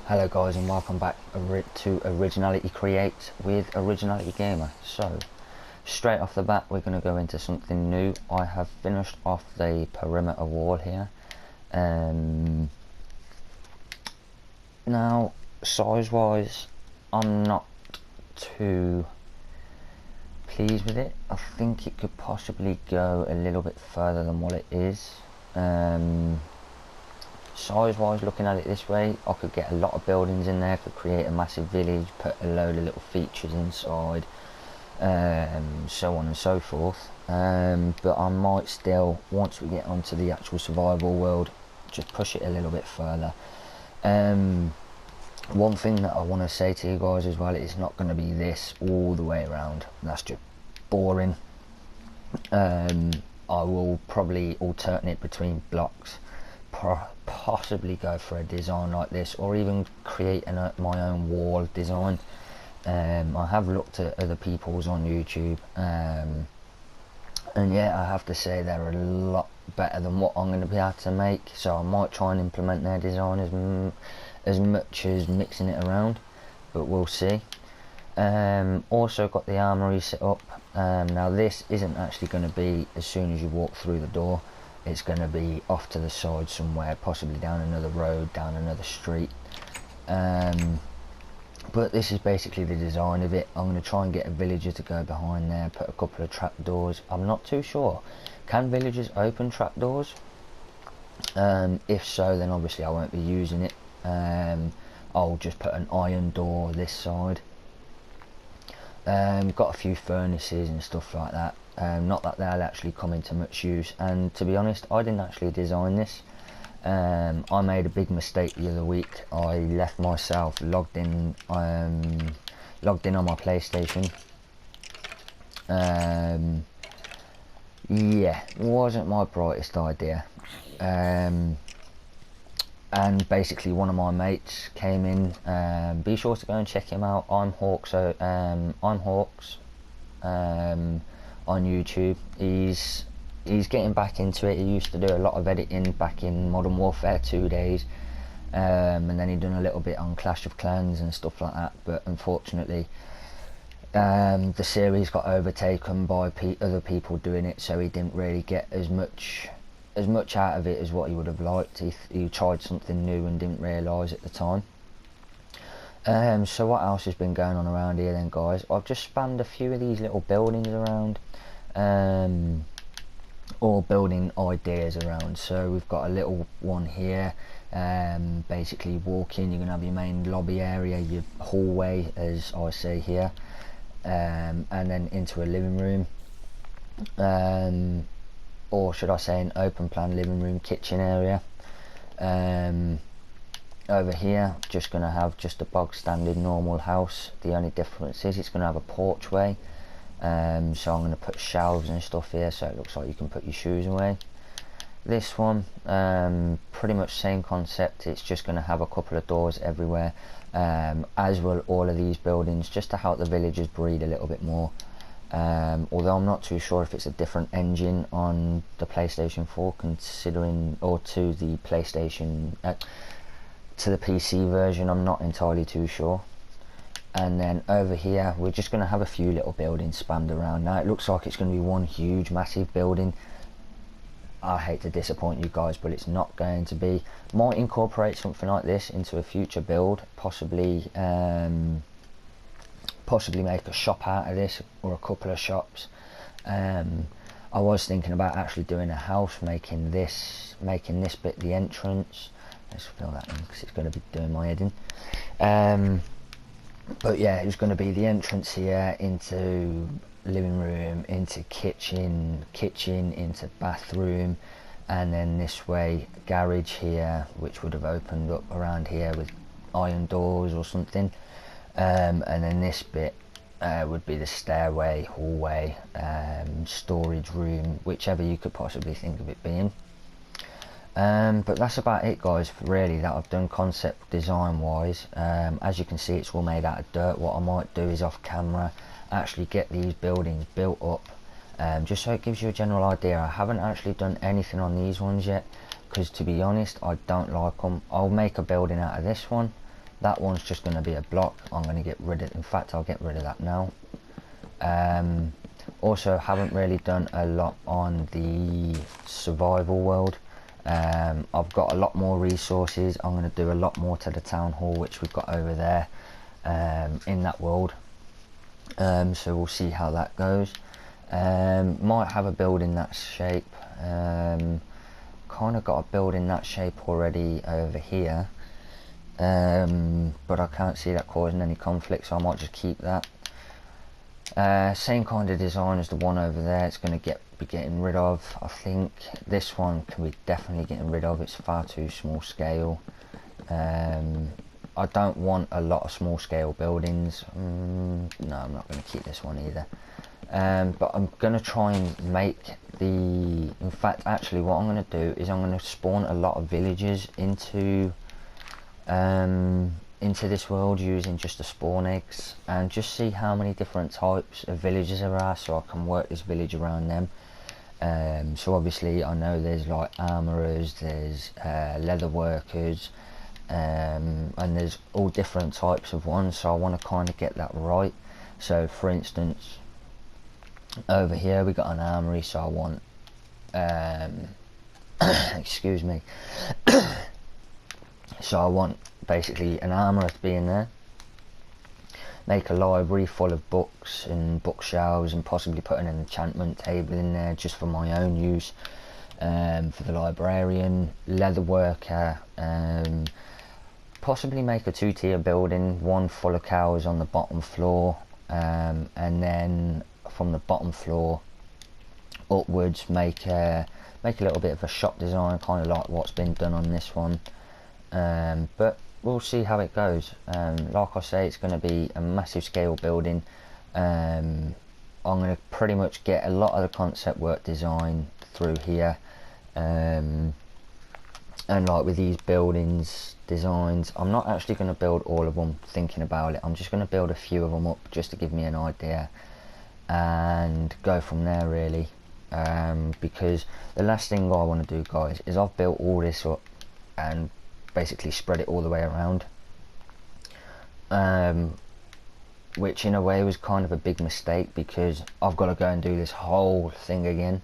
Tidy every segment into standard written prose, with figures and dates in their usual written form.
Hello guys, and welcome back to Originality Creates with OriginalityGamer. So, straight off the bat we're going to go into something new. I have finished off the perimeter wall here. Now, size wise, I'm not too pleased with it. I think it could possibly go a little bit further than what it is. Size wise, looking at it this way, I could get a lot of buildings in there, could create a massive village, put a load of little features inside, so on and so forth. But I might still, once we get onto the actual survival world, just push it a little bit further. One thing that I want to say to you guys as well, it's not going to be this all the way around. That's just boring. I will probably alternate between blocks, possibly go for a design like this, or even create my own wall design. I have looked at other people's on YouTube, and yeah, I have to say they're a lot better than what I'm going to be able to make, so I might try and implement their design as much as mixing it around, but we'll see. Also got the armory set up. Now this isn't actually going to be as soon as you walk through the door. It's going to be off to the side somewhere, possibly down another road, down another street. But this is basically the design of it. I'm going to try and get a villager to go behind there, put a couple of trapdoors. I'm not too sure. Can villagers open trapdoors? If so, then obviously I won't be using it. I'll just put an iron door this side. Got a few furnaces and stuff like that. Not that they'll actually come into much use, and to be honest, I didn't actually design this. I made a big mistake the other week. I left myself logged in on my PlayStation. Yeah, wasn't my brightest idea. And basically one of my mates came in. Be sure to go and check him out. I'm Hawks. On YouTube. He's getting back into it. He used to do a lot of editing back in Modern Warfare 2 days, and then he'd done a little bit on Clash of Clans and stuff like that, but unfortunately the series got overtaken by other people doing it, so he didn't really get as much out of it as what he would have liked. He tried something new and didn't realise at the time. So what else has been going on around here then, guys? I've just spammed a few of these little buildings around, or building ideas around. So we've got a little one here. Basically walk in, you're going to have your main lobby area, your hallway as I say here, and then into a living room, or should I say an open plan living room kitchen area. Over here, just going to have just a bog standard normal house. The only difference is it's going to have a porchway. So I'm going to put shelves and stuff here, so it looks like you can put your shoes away. This one, pretty much same concept. It's just going to have a couple of doors everywhere, as will all of these buildings, just to help the villagers breed a little bit more. Although I'm not too sure if it's a different engine on the PlayStation 4, considering, or to the PlayStation, to the PC version, I'm not entirely too sure. And then over here we're just going to have a few little buildings spammed around. Now it looks like it's going to be one huge massive building. I hate to disappoint you guys, but it's not going to be. Might incorporate something like this into a future build, possibly make a shop out of this, or a couple of shops. I was thinking about actually doing a house, making this bit the entrance. Let's fill that in because it's going to be doing my head in. But yeah, it was going to be the entrance here into living room, into kitchen into bathroom, and then this way garage here, which would have opened up around here with iron doors or something, and then this bit would be the stairway, hallway, storage room, whichever you could possibly think of it being. But that's about it, guys, really, that I've done concept design wise. As you can see, it's all made out of dirt. What I might do is off camera actually get these buildings built up, just so it gives you a general idea. I haven't actually done anything on these ones yet, because to be honest, I don't like them. I'll make a building out of this one, that one's just going to be a block. I'm going to get rid of, in fact I'll get rid of that now. Also haven't really done a lot on the survival world. I've got a lot more resources. I'm going to do a lot more to the town hall, which we've got over there in that world. So we'll see how that goes. Might have a build in that shape. Kind of got a build in that shape already over here, but I can't see that causing any conflict, so I might just keep that. Same kind of design as the one over there. It's going to be getting rid of. I think this one can be definitely getting rid of. It's far too small scale. I don't want a lot of small scale buildings. No, I'm not going to keep this one either. But I'm going to try and make in fact actually what I'm going to do is I'm going to spawn a lot of villagers into this world using just the spawn eggs, and just see how many different types of villagers there are, so I can work this village around them. So obviously I know there's like armourers, there's leather workers, and there's all different types of ones, so I want to kind of get that right. So for instance, over here we got an armory, so I want excuse me so I want basically an armourer to be in there, make a library full of books and bookshelves, and possibly put an enchantment table in there just for my own use, for the librarian, leather worker, possibly make a two-tier building, one full of cows on the bottom floor, and then from the bottom floor upwards make a little bit of a shop design, kind of like what's been done on this one. But we'll see how it goes. Like I say, it's going to be a massive scale building. I'm going to pretty much get a lot of the concept work design through here, and like with these buildings designs, I'm not actually going to build all of them thinking about it. I'm just going to build a few of them up just to give me an idea and go from there really. Because the last thing I want to do, guys, is I've built all this up and basically spread it all the way around, which in a way was kind of a big mistake, because I've got to go and do this whole thing again.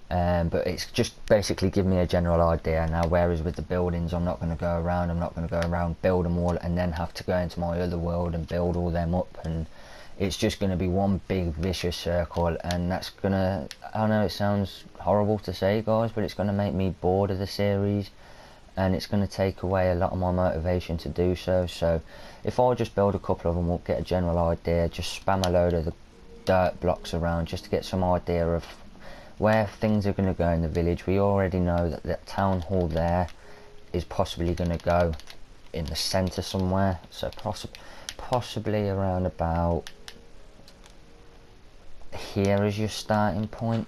But it's just basically give me a general idea now, whereas with the buildings I'm not going to go around build them all and then have to go into my other world and build all them up, and it's just going to be one big vicious circle, and that's gonna, I know it sounds horrible to say, guys, but it's going to make me bored of the series, and it's going to take away a lot of my motivation to do so. So if I just build a couple of them up, get a general idea, just spam a load of the dirt blocks around just to get some idea of where things are going to go in the village. We already know that the town hall there is possibly going to go in the centre somewhere, so possibly around about here is your starting point.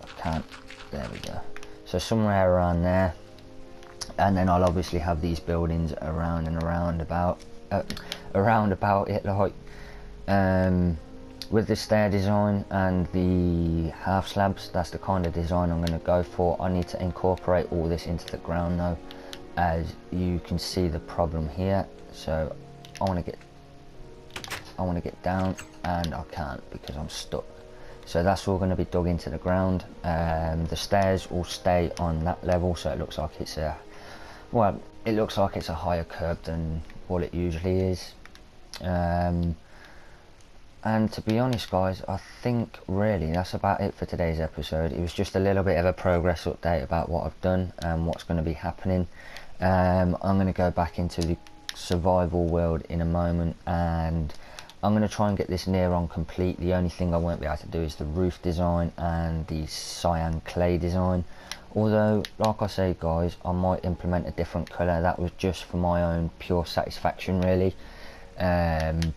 I can't, there we go, so somewhere around there, and then I'll obviously have these buildings around and around about it, like with the stair design and the half slabs. That's the kind of design I'm going to go for. I need to incorporate all this into the ground though, as you can see the problem here. So I want to get down, and I can't because I'm stuck. So that's all going to be dug into the ground. The stairs will stay on that level, so it looks like it's a, well, it looks like it's a higher curb than what it usually is. And to be honest, guys, I think really that's about it for today's episode. It was just a little bit of a progress update about what I've done and what's going to be happening. I'm going to go back into the survival world in a moment, and I'm going to try and get this near on complete. The only thing I won't be able to do is the roof design and the cyan clay design. Although, like I say, guys, I might implement a different colour. That was just for my own pure satisfaction, really.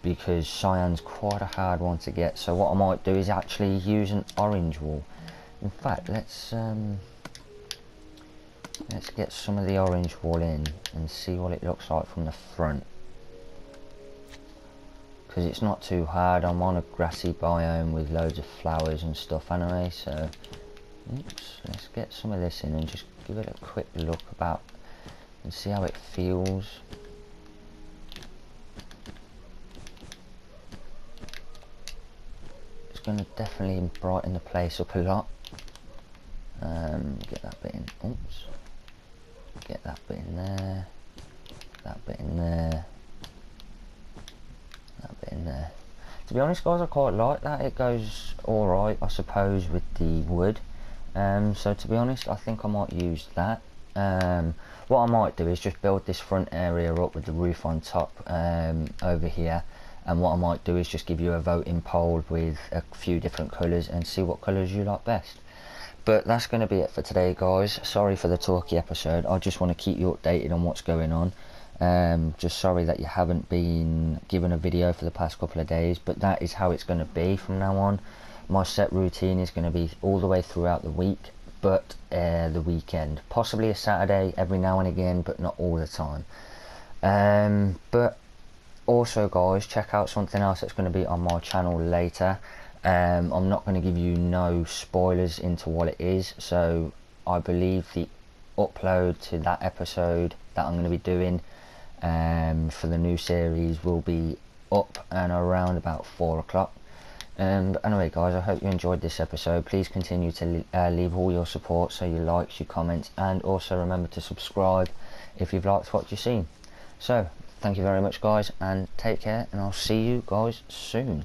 Because cyan's quite a hard one to get. So what I might do is actually use an orange wool. In fact, let's get some of the orange wool in and see what it looks like from the front. Because it's not too hard. I'm on a grassy biome with loads of flowers and stuff anyway, so oops, let's get some of this in and just give it a quick look about and see how it feels. It's going to definitely brighten the place up a lot. Get that bit in. Oops. Get that bit in there. That bit in there. That bit in there. To be honest, guys, I quite like that. It goes alright, I suppose, with the wood. So to be honest, I think I might use that. What I might do is just build this front area up with the roof on top over here. And what I might do is just give you a voting poll with a few different colours and see what colours you like best. But that's going to be it for today, guys. Sorry for the talky episode. I just want to keep you updated on what's going on. Just sorry that you haven't been given a video for the past couple of days, but that is how it's going to be from now on. My set routine is going to be all the way throughout the week, but the weekend. Possibly a Saturday every now and again, but not all the time. But also, guys, check out something else that's going to be on my channel later. I'm not going to give you no spoilers into what it is, so I believe the upload to that episode that I'm going to be doing for the new series will be up and around about 4 o'clock. Anyway, guys, I hope you enjoyed this episode. Please continue to leave all your support, so your likes, your comments, and also remember to subscribe if you've liked what you've seen. So thank you very much, guys, and take care, and I'll see you guys soon.